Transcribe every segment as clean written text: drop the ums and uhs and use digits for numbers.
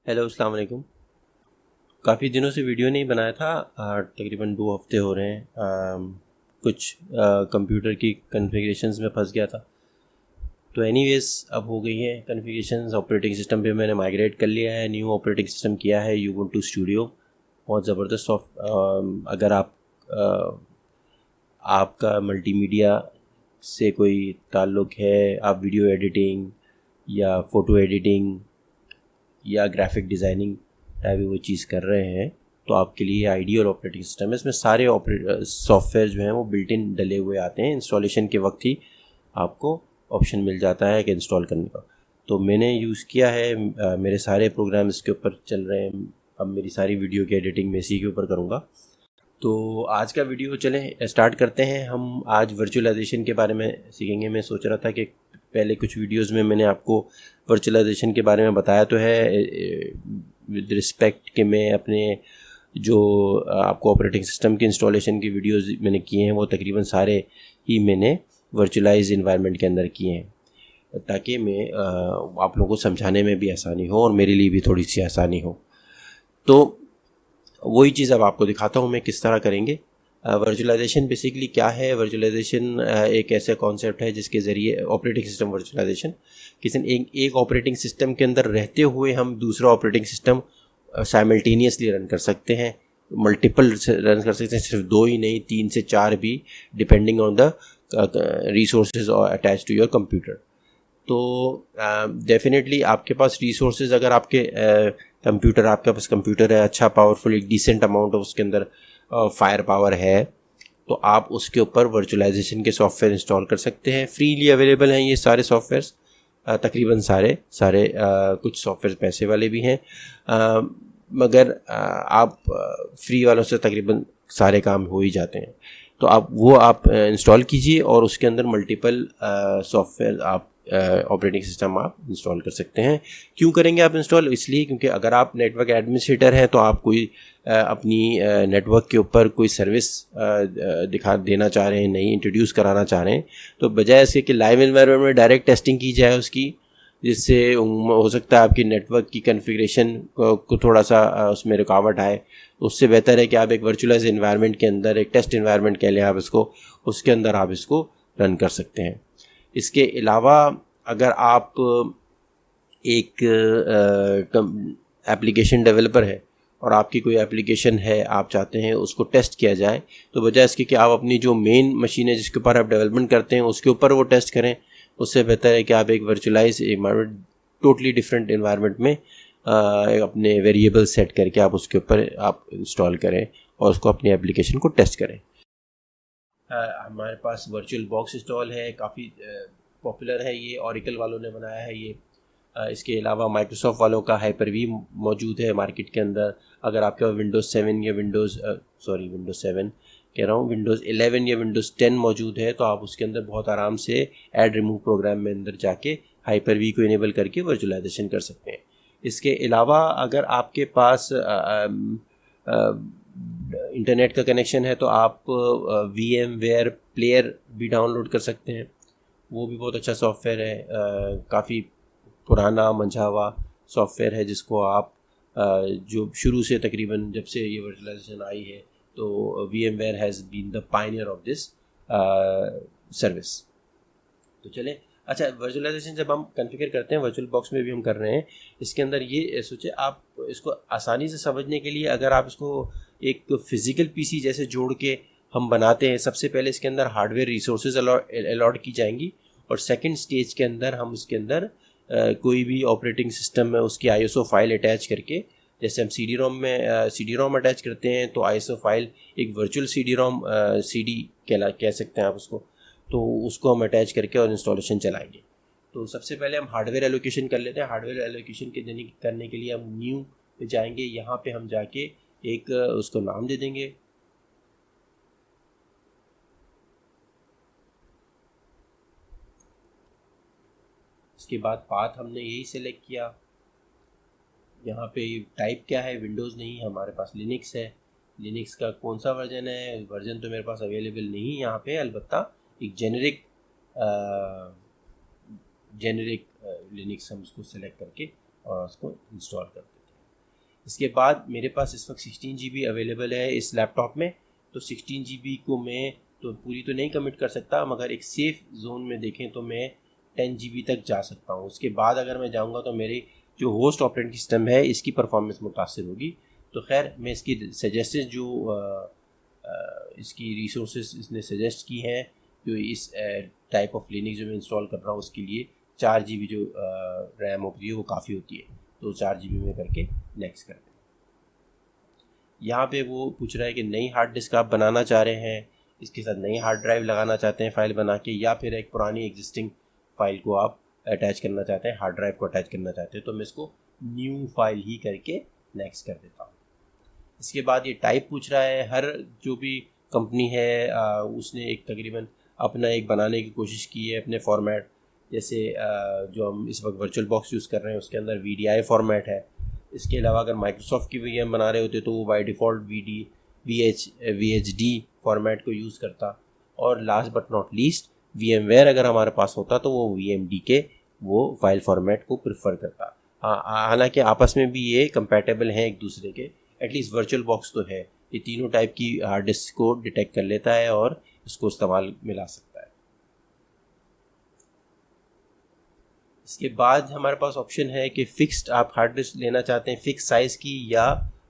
Hello, अस्सलाम वालेकुम। काफ़ी दिनों से वीडियो नहीं बनाया था। तकरीबन 2 हफ्ते हो रहे हैं। कुछ कंप्यूटर की कॉन्फ़िगरेशंस में फंस गया था। तो एनीवेज़ अब हो गई है कॉन्फ़िगरेशंस। ऑपरेटिंग सिस्टम पे मैंने माइग्रेट कर लिया है, न्यू ऑपरेटिंग सिस्टम किया है यूबुंटू स्टूडियो। बहुत ज़बरदस्त अगर आपका मल्टीमीडिया से कोई ताल्लुक़ है, आप वीडियो एडिटिंग या फ़ोटो एडिटिंग या ग्राफिक डिज़ाइनिंग टाइप वो चीज़ कर रहे हैं, तो आपके लिए आइडियल ऑपरेटिंग सिस्टम है। इसमें सारे सॉफ्टवेयर जो हैं वो बिल्ट इन डले हुए आते हैं। इंस्टॉलेशन के वक्त ही आपको ऑप्शन मिल जाता है कि इंस्टॉल करने का। तो मैंने यूज़ किया है। मेरे सारे प्रोग्राम इसके ऊपर चल रहे हैं। अब मेरी सारी वीडियो की एडिटिंग मैं इसी के ऊपर करूँगा। तो आज का वीडियो चलें स्टार्ट करते हैं। हम आज वर्चुअलाइजेशन के बारे में सीखेंगे। मैं सोच रहा था कि पहले कुछ वीडियोस में मैंने आपको वर्चुअलाइजेशन के बारे में बताया तो है, विद रिस्पेक्ट कि मैं अपने जो आपको ऑपरेटिंग सिस्टम के इंस्टॉलेशन की वीडियोस मैंने किए हैं वो तकरीबन सारे ही मैंने वर्चुअलाइज इन्वायरमेंट के अंदर किए हैं, ताकि मैं आप लोगों को समझाने में भी आसानी हो और मेरे लिए भी थोड़ी सी आसानी हो। तो वही चीज़ अब आपको दिखाता हूँ मैं किस तरह करेंगे। वर्चुअलाइजेशन बेसिकली क्या है? वर्चुअलाइजेशन एक ऐसा कॉन्सेप्ट है जिसके ज़रिए ऑपरेटिंग सिस्टम वर्चुअलाइजेशन किसी एक ऑपरेटिंग सिस्टम के अंदर रहते हुए हम दूसरा ऑपरेटिंग सिस्टम साइमल्टेनियसली रन कर सकते हैं। मल्टीपल रन कर सकते हैं, सिर्फ 2 ही नहीं, 3 से 4 भी, depending on the resources attach to your computer. तो डेफिनेटली आपके पास रिसोर्सेज, अगर आपके आपके पास कंप्यूटर है अच्छा पावरफुल, एक डिसेंट अमाउंट ऑफ उसके अंदर फायर पावर है, तो आप उसके ऊपर वर्चुअलाइजेशन के सॉफ्टवेयर इंस्टॉल कर सकते हैं। फ्रीली अवेलेबल हैं ये सारे सॉफ्टवेयर्स, तकरीबन सारे कुछ सॉफ्टवेयर पैसे वाले भी हैं, मगर आप फ्री वालों से तकरीबन सारे काम हो ही जाते हैं। तो आप इंस्टॉल कीजिए और उसके अंदर मल्टीपल सॉफ्टवेयर आप ऑपरेटिंग सिस्टम आप इंस्टॉल कर सकते हैं। क्यों करेंगे आप इंस्टॉल? इसलिए क्योंकि अगर आप नेटवर्क एडमिनिस्ट्रेटर हैं तो आप कोई अपनी नेटवर्क के ऊपर कोई सर्विस दिखा देना चाह रहे हैं, नई इंट्रोड्यूस कराना चाह रहे हैं, तो बजाय इसके कि लाइव एनवायरनमेंट में डायरेक्ट टेस्टिंग की जाए उसकी, जिससे हो सकता है आपकी नेटवर्क की कॉन्फ़िगरेशन को थोड़ा सा उसमें रुकावट आए, उससे बेहतर है कि आप एक वर्चुअलाइज एनवायरनमेंट के अंदर, एक टेस्ट एनवायरनमेंट कह लें आप इसको, उसके अंदर आप इसको रन कर सकते हैं। इसके अलावा अगर आप एक एप्लीकेशन डेवलपर है और आपकी कोई एप्लीकेशन है, आप चाहते हैं उसको टेस्ट किया जाए, तो बजाय इसके कि आप अपनी जो मेन मशीन है जिसके ऊपर आप डेवलपमेंट करते हैं उसके ऊपर वो टेस्ट करें, उससे बेहतर है कि आप एक virtualise environment, totally different environment में अपने वेरिएबल सेट करके आप उसके ऊपर आप इंस्टॉल करें और उसको अपनी एप्लीकेशन को टेस्ट करें। हमारे पास वर्चुअल बॉक्स इंस्टॉल है, काफ़ी पॉपुलर है ये, ओरेकल वालों ने बनाया है ये। इसके अलावा माइक्रोसॉफ्ट वालों का हाइपर-वी मौजूद है मार्केट के अंदर। अगर आपके पास विंडोज़ 7 या विंडोज़ 7 कह रहा हूँ, विंडोज़ 11 या विंडोज़ 10 मौजूद है, तो आप उसके अंदर बहुत आराम से ऐड रिमूव प्रोग्राम में अंदर जाके हाइपर-वी को इनेबल करके वर्चुअलाइजेशन कर सकते हैं। इसके अलावा अगर आपके पास इंटरनेट का कनेक्शन है तो आप VMware प्लेयर भी डाउनलोड कर सकते हैं। वो भी बहुत अच्छा सॉफ्टवेयर है, काफ़ी पुराना मंझा हुआ सॉफ्टवेयर है, जिसको आप जो शुरू से तकरीबन जब से ये वर्चुअलाइजेशन आई है, तो VMware has been the pioneer of this service. तो चले, अच्छा, वर्चुअलाइजेशन जब हम कॉन्फ़िगर करते हैं, वर्चुअल बॉक्स में भी हम कर रहे हैं, इसके अंदर ये सोचे आप इसको आसानी से समझने के लिए, अगर आप इसको एक फ़िज़िकल PC जैसे जोड़ के हम बनाते हैं, सबसे पहले इसके अंदर हार्डवेयर रिसोर्सेज अलॉट की जाएंगी, और सेकंड स्टेज के अंदर हम इसके अंदर कोई भी ऑपरेटिंग सिस्टम में उसकी ISO फाइल अटैच करके, जैसे हम CD-ROM अटैच करते हैं, तो ISO फाइल एक वर्चुअल CD-ROM CD कह सकते हैं आप उसको, तो उसको हम अटैच करके और इंस्टॉलेशन चलाएंगे। तो सबसे पहले हम हार्डवेयर एलोकेशन कर लेते हैं। हार्डवेयर एलोकेशन करने के लिए हम न्यू पे जाएंगे, यहाँ पे हम जाके एक उसको नाम दे देंगे, इसके बाद पाथ हमने यही सेलेक्ट किया। यहाँ पे टाइप क्या है, विंडोज़ नहीं, हमारे पास लिनक्स है। लिनक्स का कौन सा वर्जन है? वर्जन तो मेरे पास अवेलेबल नहीं यहाँ पे, अलबत्ता एक जेनेरिक लिनक्स हम उसको सेलेक्ट करके और उसको इंस्टॉल कर देते हैं। इसके बाद मेरे पास इस वक्त 16 GB अवेलेबल है इस लैपटॉप में, तो 16 GB को मैं तो पूरी तो नहीं कमिट कर सकता, मगर एक सेफ़ जोन में देखें तो मैं 10 GB तक जा सकता हूँ। उसके बाद अगर मैं जाऊँगा तो मेरी जो होस्ट ऑपरेटिंग सिस्टम है इसकी परफॉर्मेंस मुतासर होगी। तो खैर मैं इसकी सजेस्टेड जो इसकी रिसोर्सेज इसने सजेस्ट की हैं जो इस टाइप ऑफ लिनक्स जो मैं इंस्टॉल कर रहा हूँ उसके लिए 4 GB जो रैम होती है वो काफ़ी होती है, तो 4 GB में करके नेक्स्ट करते हैं। यहाँ पे वो पूछ रहा है कि नई हार्ड डिस्क आप बनाना चाह रहे हैं, इसके साथ नई हार्ड ड्राइव लगाना चाहते हैं फ़ाइल बना के, या फिर एक पुरानी एग्जिस्टिंग फ़ाइल को आप अटैच करना चाहते हैं, हार्ड ड्राइव को अटैच करना चाहते हैं, तो मैं इसको न्यू फाइल ही करके नेक्स्ट कर देता हूँ। इसके बाद ये टाइप पूछ रहा है। हर जो भी कंपनी है उसने एक तकरीबन अपना एक बनाने की कोशिश की है अपने फॉर्मेट, जैसे जो हम इस वक्त वर्चुअल बॉक्स यूज़ कर रहे हैं उसके अंदर VDI फॉर्मेट है। इसके अलावा अगर माइक्रोसॉफ्ट की VM बना रहे होते तो वो बाय डिफ़ॉल्ट VHD फॉर्मेट को यूज़ करता, और last but not least VMware अगर हमारे पास होता तो वो VMDK वो फाइल फॉर्मेट को प्रेफर करता। हालांकि आपस में भी ये कंपैटिबल हैं एक दूसरे के, एटलीस्ट वर्चुअल बॉक्स तो है, ये तीनों टाइप की हार्ड डिस्क को डिटेक्ट कर लेता है और इसको इस्तेमाल में ला सकता है। इसके बाद हमारे पास ऑप्शन है कि फ़िक्स्ड आप हार्ड डिस्क लेना चाहते हैं फ़िक्स साइज़ की, या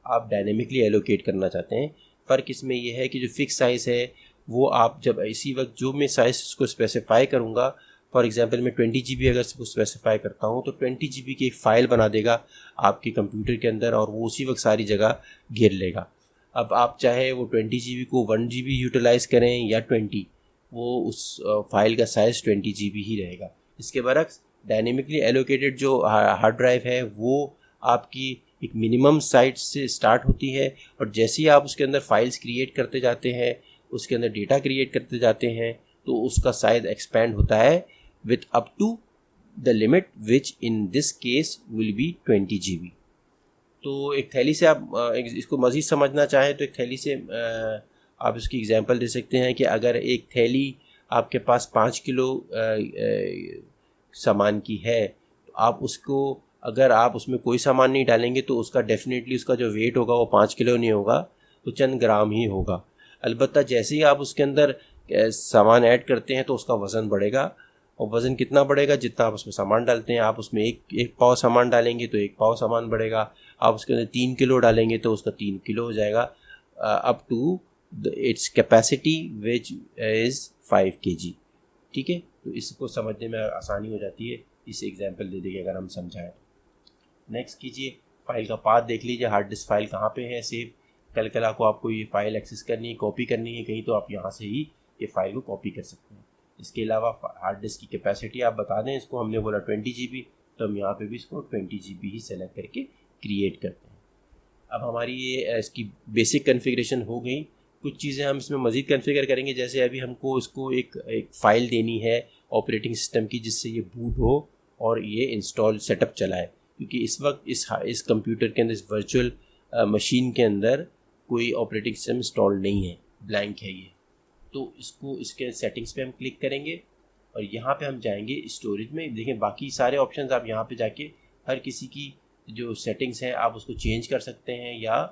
आप डायनेमिकली एलोकेट करना चाहते हैं। फ़र्क इसमें यह है कि जो फ़िक्स साइज़ है वो आप जब इसी वक्त जो मैं साइज़ उसको स्पेसिफ़ाई करूँगा, फॉर एग्जांपल मैं 20 GB अगर इसको स्पेसिफ़ाई करता हूँ तो 20 GB की एक फ़ाइल बना देगा आपके कंप्यूटर के अंदर और वो उसी वक्त सारी जगह घेर लेगा। अब आप चाहे वो 20 GB को 1 GB यूटिलाइज़ करें या 20, वो उस फाइल का साइज़ 20 GB ही रहेगा। इसके बरक्स डायनेमिकली एलोकेटेड जो हार्ड ड्राइव है वो आपकी एक मिनिमम साइज से स्टार्ट होती है, और जैसे ही आप उसके अंदर फाइल्स क्रिएट करते जाते हैं, उसके अंदर डेटा क्रिएट करते जाते हैं, तो उसका साइज एक्सपेंड होता है with up to the limit which in this case will be 20 GB। तो एक थैली से आप इसको मज़ीद समझना चाहें तो एक थैली से आप इसकी एग्जांपल दे सकते हैं कि अगर एक थैली आपके पास 5 किलो सामान की है, तो आप उसको अगर आप उसमें कोई सामान नहीं डालेंगे तो उसका डेफिनेटली उसका जो वेट होगा वो 5 किलो नहीं होगा, तो चंद ग्राम ही होगा। अलबत्ता जैसे ही आप उसके अंदर सामान ऐड करते हैं तो उसका वज़न बढ़ेगा, और वज़न कितना बढ़ेगा, जितना आप उसमें सामान डालते हैं। आप उसमें एक पाव सामान डालेंगे तो 1 पाव सामान बढ़ेगा, आप उसके अंदर 3 किलो डालेंगे तो उसका 3 किलो हो जाएगा, up to its capacity which is 5 kg। ठीक है, तो इसको समझने में आसानी हो जाती है इस एग्जांपल दे देंगे अगर हम समझाएं। नेक्स्ट कीजिए, फाइल का पाथ देख लीजिए, हार्ड डिस्क फाइल कहाँ पे है सेव। कल को आपको ये फाइल एक्सेस करनी है, कॉपी करनी है कहीं, तो आप यहाँ से ही ये फाइल को कॉपी कर सकते हैं। इसके अलावा हार्ड डिस्क की कैपेसिटी आप बता दें, इसको हमने बोला 20 GB, तो हम यहाँ पे भी इसको 20 GB ही सेलेक्ट करके क्रिएट करते हैं। अब हमारी ये इसकी बेसिक कन्फिग्रेशन हो गई। कुछ चीज़ें हम इसमें मज़ीद कन्फिगर करेंगे, जैसे अभी हमको इसको एक फ़ाइल देनी है ऑपरेटिंग सिस्टम की जिससे ये बूट हो और ये इंस्टॉल सेटअप चलाए, क्योंकि इस वक्त इस कंप्यूटर के अंदर, इस वर्चुअल मशीन के अंदर कोई ऑपरेटिंग सिस्टम इंस्टॉल नहीं है, ब्लैंक है ये। तो इसको इसके सेटिंग्स पे हम क्लिक करेंगे और यहाँ पे हम जाएंगे स्टोरेज में। देखें बाकी सारे ऑप्शंस आप यहाँ पे जाके हर किसी की जो सेटिंग्स हैं आप उसको चेंज कर सकते हैं, या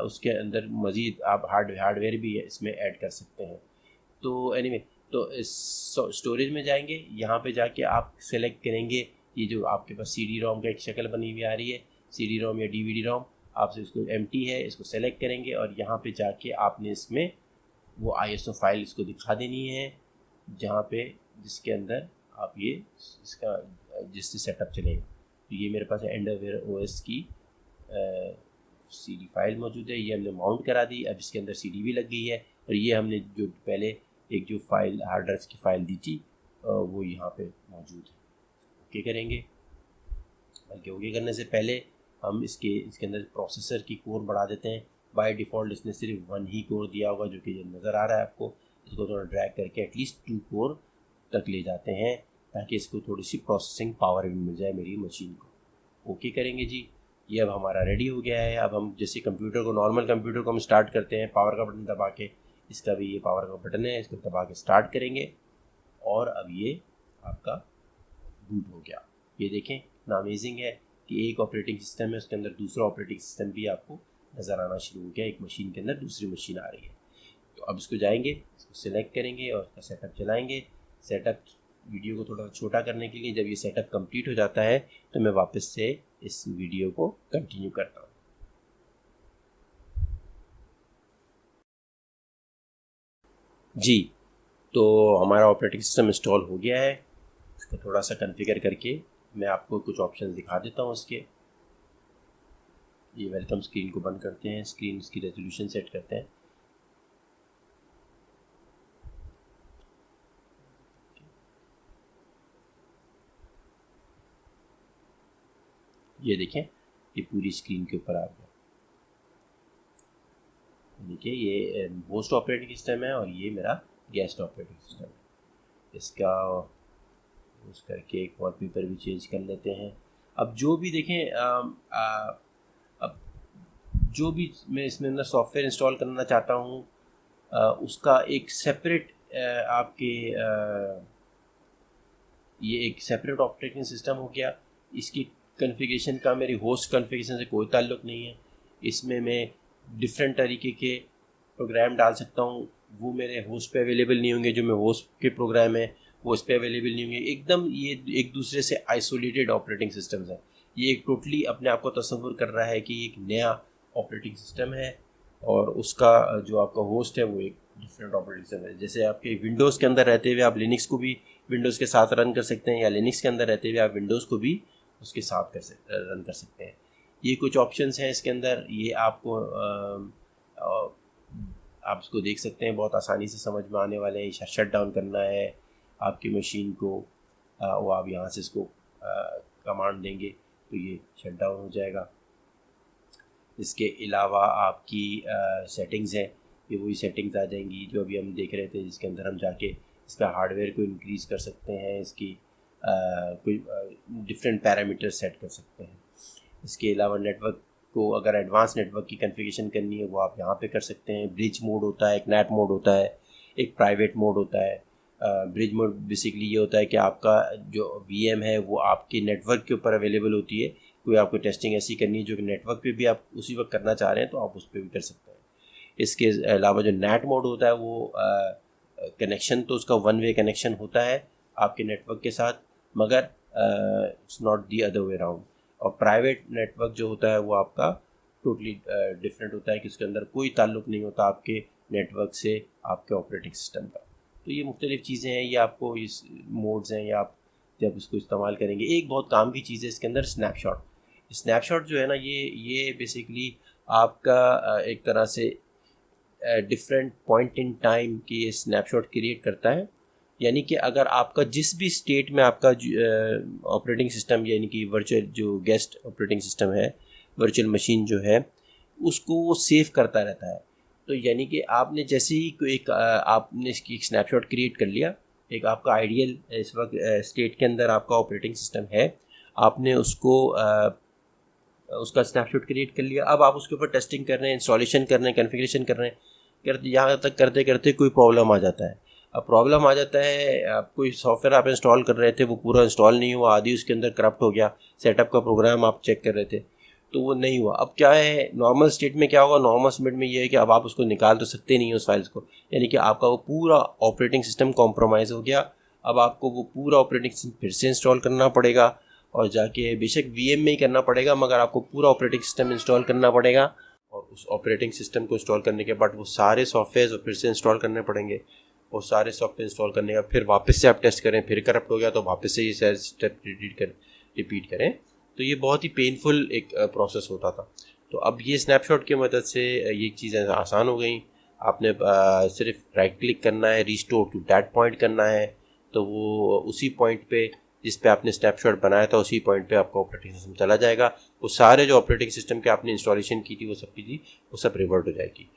उसके अंदर मज़ीद आप हार्डवेयर भी इसमें ऐड कर सकते हैं। तो एनीवे, तो स्टोरेज में जाएंगे, यहाँ पे जाके आप सेलेक्ट करेंगे ये जो आपके पास CD-ROM का एक शक्ल बनी हुई आ रही है, CD-ROM या DVD-ROM, आपसे इसको एम्प्टी है, इसको सेलेक्ट करेंगे और यहाँ पे जाके आपने इसमें वो ISO फाइल इसको दिखा देनी है, जहाँ पे जिसके अंदर आप ये इसका जिससे सेटअप चलेगा। तो ये मेरे पास एंडरवेयर OS की CD फाइल मौजूद है, ये हमने माउंट करा दी। अब इसके अंदर CD भी लग गई है, और ये हमने जो पहले एक जो फाइल हार्ड ड्राइव की फ़ाइल दी थी वो यहाँ पे मौजूद है। ओके करेंगे, बल्कि ओके करने से पहले हम इसके अंदर प्रोसेसर की कोर बढ़ा देते हैं। बाय डिफ़ॉल्ट इसने सिर्फ 1 ही कोर दिया होगा, जो कि नज़र आ रहा है आपको। इसको थोड़ा ड्रैग करके एटलीस्ट 2 कोर तक ले जाते हैं, ताकि इसको थोड़ी सी प्रोसेसिंग पावर भी मिल जाए मेरी मशीन को। ओके करेंगे जी, ये अब हमारा रेडी हो गया है। अब हम जैसे कंप्यूटर को, नॉर्मल कंप्यूटर को हम स्टार्ट करते हैं पावर का बटन दबा के, इसका भी ये पावर का बटन है, इसको दबा के स्टार्ट करेंगे और अब ये आपका बूट हो गया। ये देखें कितना अमेजिंग है, कि एक ऑपरेटिंग सिस्टम है, उसके अंदर दूसरा ऑपरेटिंग सिस्टम भी आपको नज़र आना शुरू हो गया, एक मशीन के अंदर दूसरी मशीन आ रही है। तो अब इसको जाएंगे, इसको सिलेक्ट करेंगे और उसका सेटअप चलाएंगे। सेटअप वीडियो को थोड़ा छोटा करने के लिए, जब ये सेटअप कंप्लीट हो जाता है तो मैं वापस से इस वीडियो को कंटिन्यू करता हूँ। जी, तो हमारा ऑपरेटिंग सिस्टम इंस्टॉल हो गया है। इसको थोड़ा सा कॉन्फ़िगर करके मैं आपको कुछ ऑप्शन दिखा देता हूँ इसके। ये वेलकम स्क्रीन को बंद करते हैं, स्क्रीन इसकी रेजोल्यूशन सेट करते हैं। ये देखें, ये पूरी स्क्रीन के ऊपर आ गया। देखिए, ये होस्ट ऑपरेटिंग सिस्टम है और ये मेरा गेस्ट ऑपरेटिंग सिस्टम है। इसका यूज़ करके एक वॉलपेपर भी चेंज कर लेते हैं। अब जो भी देखें, अब जो भी मैं इसमें अंदर सॉफ्टवेयर इंस्टॉल करना चाहता हूँ, उसका एक सेपरेट आपके ये एक सेपरेट ऑपरेटिंग सिस्टम हो गया। इसकी कॉन्फ़िगरेशन का मेरी होस्ट कॉन्फ़िगरेशन से कोई ताल्लुक़ नहीं है। इसमें मैं डिफरेंट तरीके के प्रोग्राम डाल सकता हूँ, वो मेरे होस्ट पे अवेलेबल नहीं होंगे। जो मैं होस्ट के प्रोग्राम है वो इस पे अवेलेबल नहीं होंगे। एकदम ये एक दूसरे से आइसोलेटेड ऑपरेटिंग सिस्टम्स हैं। ये एक टोटली अपने आप को तस्वुर कर रहा है कि एक नया ऑपरेटिंग सिस्टम है और उसका जो आपका होस्ट है वो एक डिफरेंट ऑपरेटिंग सिस्टम है। जैसे आपके विंडोज़ के अंदर रहते हुए आप लिनक्स को भी विंडोज़ के साथ रन कर सकते हैं, या लिनक्स के अंदर रहते हुए आप विंडोज़ को भी उसके साथ रन कर सकते हैं। ये कुछ ऑप्शंस हैं इसके अंदर, ये आपको आप इसको देख सकते हैं, बहुत आसानी से समझ में आने वाले हैं। शट डाउन करना है आपकी मशीन को, वो आप यहाँ से इसको कमांड देंगे तो ये शट डाउन हो जाएगा। इसके अलावा आपकी सेटिंग्स हैं, ये वही सेटिंग्स आ जाएंगी जो अभी हम देख रहे थे, जिसके अंदर हम जाके इसका हार्डवेयर को इंक्रीज़ कर सकते हैं, इसकी कोई डिफरेंट पैरामीटर सेट कर सकते हैं। इसके अलावा नेटवर्क को अगर एडवांस नेटवर्क की कॉन्फ़िगरेशन करनी है वो आप यहाँ पे कर सकते हैं। ब्रिज मोड होता है, एक नेट मोड होता है, एक प्राइवेट मोड होता है। ब्रिज मोड बेसिकली ये होता है कि आपका जो VM है वो आपके नेटवर्क के ऊपर अवेलेबल होती है। कोई आपको टेस्टिंग ऐसी करनी है जो कि नेटवर्क पे भी आप उसी वक्त करना चाह रहे हैं तो आप उस पर भी कर सकते हैं। इसके अलावा जो नेट मोड होता है वो कनेक्शन तो उसका वन वे कनेक्शन होता है आपके नेटवर्क के साथ, मगर it's not the other way around. और प्राइवेट नेटवर्क जो होता है वो आपका टोटली डिफरेंट होता है कि उसके अंदर कोई ताल्लुक़ नहीं होता आपके नेटवर्क से आपके ऑपरेटिंग सिस्टम का। तो ये मुख्तलिफ़ चीज़ें हैं, ये आपको इस मोड्स हैं, या आप जब इसको इस्तेमाल करेंगे। एक बहुत काम की चीज़ है इसके अंदर, स्नैपशॉट जो है ना, ये बेसिकली आपका एक तरह से डिफरेंट पॉइंट इन टाइम की ये स्नैपशॉट क्रिएट करता है। यानी कि अगर आपका जिस भी स्टेट में आपका ऑपरेटिंग सिस्टम, यानी कि वर्चुअल जो गेस्ट ऑपरेटिंग सिस्टम है, वर्चुअल मशीन जो है, उसको वो सेव करता रहता है। तो यानी कि आपने जैसे ही कोई आपने इसकी एक स्नैपशॉट क्रिएट कर लिया, एक आपका आइडियल इस वक्त स्टेट के अंदर आपका ऑपरेटिंग सिस्टम है, आपने उसको उसका स्नैपशॉट क्रिएट कर लिया। अब आप उसके ऊपर टेस्टिंग कर रहे हैं, इंस्टॉलेशन कर रहे हैं, कॉन्फ़िगरेशन कर रहे हैं, यहाँ तक करते करते कोई प्रॉब्लम आ जाता है। अब प्रॉब्लम आ जाता है, आप कोई सॉफ्टवेयर आप इंस्टॉल कर रहे थे वो पूरा इंस्टॉल नहीं हुआ, आदि उसके अंदर करप्ट हो गया, सेटअप का प्रोग्राम आप चेक कर रहे थे तो वो नहीं हुआ। अब क्या है, नॉर्मल स्टेट में क्या होगा, नॉर्मल स्टेट में ये है कि अब आप उसको निकाल तो सकते नहीं हो उस फाइल्स को, यानी कि आपका वो पूरा ऑपरेटिंग सिस्टम कॉम्प्रोमाइज़ हो गया। अब आपको वो पूरा ऑपरेटिंग सिस्टम फिर से इंस्टॉल करना पड़ेगा और जाके बेशक VM में ही करना पड़ेगा, मगर आपको पूरा ऑपरेटिंग सिस्टम इंस्टॉल करना पड़ेगा। और उस ऑपरेटिंग सिस्टम को इंस्टॉल करने के बाद वो सारे सॉफ्टवेयर फिर से इंस्टॉल करने पड़ेंगे, और सारे सॉफ्टवेयर इंस्टॉल करने का फिर वापस से आप टेस्ट करें, फिर करप्ट हो गया तो वापस से ये सारे स्टेप रिपीट करें। तो ये बहुत ही पेनफुल एक प्रोसेस होता था। तो अब ये स्नैपशॉट की मदद से ये चीज़ें आसान हो गई। आपने सिर्फ राइट क्लिक करना है, रिस्टोर टू दैट पॉइंट करना है, तो वो उसी पॉइंट पे जिस पे आपने स्नैपशॉट बनाया था उसी पॉइंट पे आपका ऑपरेटिंग सिस्टम चला जाएगा। वो सारे जो ऑपरेटिंग सिस्टम के आपने इंस्टॉलेशन की थी वो सब की थी वो सब रिवर्ट हो जाएगी।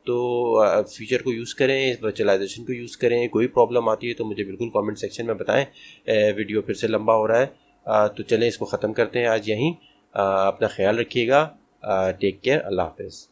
तो फीचर को यूज़ करें, वर्चुअलाइजेशन को यूज़ करें। कोई प्रॉब्लम आती है तो मुझे बिल्कुल कमेंट सेक्शन में बताएं। वीडियो फिर से लंबा हो रहा है, तो चलें इसको ख़त्म करते हैं आज यहीं। अपना ख्याल रखिएगा। टेक केयर, अल्लाह हाफ़िज़।